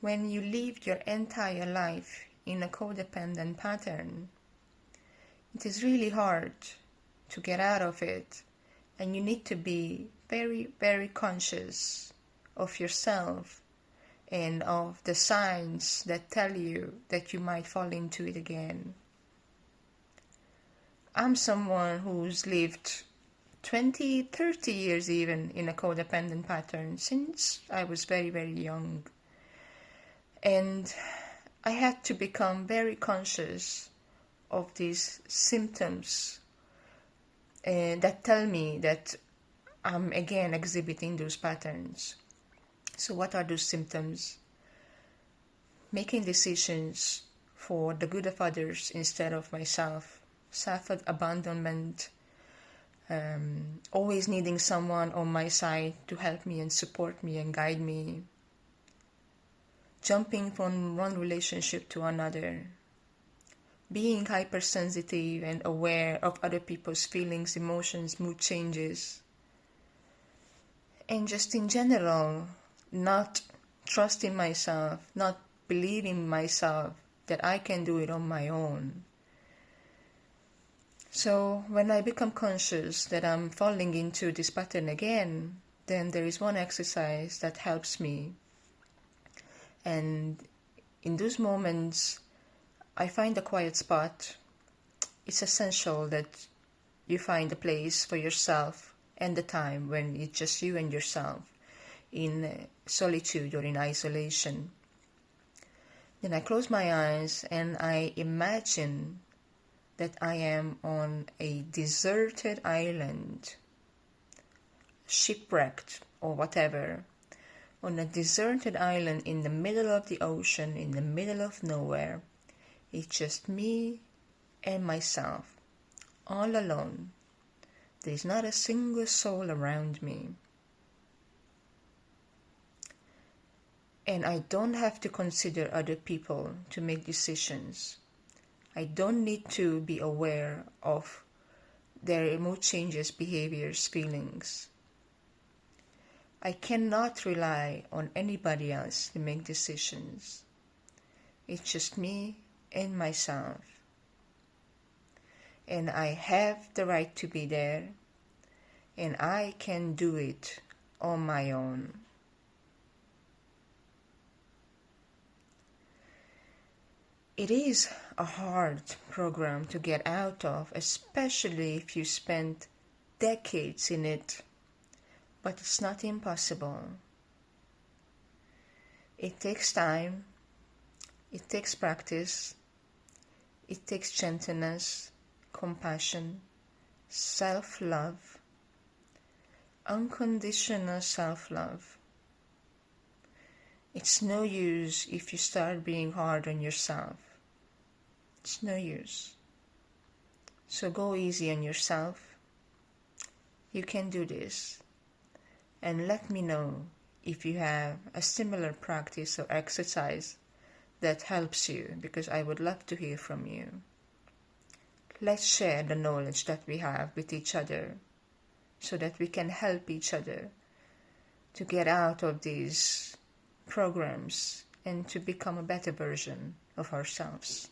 when you live your entire life in a codependent pattern, it is really hard to get out of it, and you need to be very, very conscious of yourself and of the signs that tell you that you might fall into it again. I'm someone who's lived 20, 30 years even in a codependent pattern since I was very, very young. And I had to become very conscious of these symptoms that tell me that I'm again exhibiting those patterns. So what are those symptoms? Making decisions for the good of others instead of myself, self-abandonment, always needing someone on my side to help me and support me and guide me, jumping from one relationship to another, being hypersensitive and aware of other people's feelings, emotions, mood changes, and just in general, not trusting myself, not believing myself that I can do it on my own. So when I become conscious that I'm falling into this pattern again, then there is one exercise that helps me. And in those moments, I find a quiet spot. It's essential that you find a place for yourself and the time when it's just you and yourself in solitude or in isolation. Then I close my eyes and I imagine that I am on a deserted island, shipwrecked or whatever, on a deserted island in the middle of the ocean, in the middle of nowhere. It's just me and myself, all alone. There's not a single soul around me. And I don't have to consider other people to make decisions. I don't need to be aware of their mood changes, behaviors, feelings. I cannot rely on anybody else to make decisions. It's just me and myself. And I have the right to be there, and I can do it on my own. It is a hard program to get out of, especially if you spent decades in it, but it's not impossible. It takes time, it takes practice, it takes gentleness, compassion, self-love, unconditional self-love. It's no use if you start being hard on yourself. It's no use. So go easy on yourself. You can do this. And let me know if you have a similar practice or exercise that helps you, because I would love to hear from you. Let's share the knowledge that we have with each other so that we can help each other to get out of these programs and to become a better version of ourselves.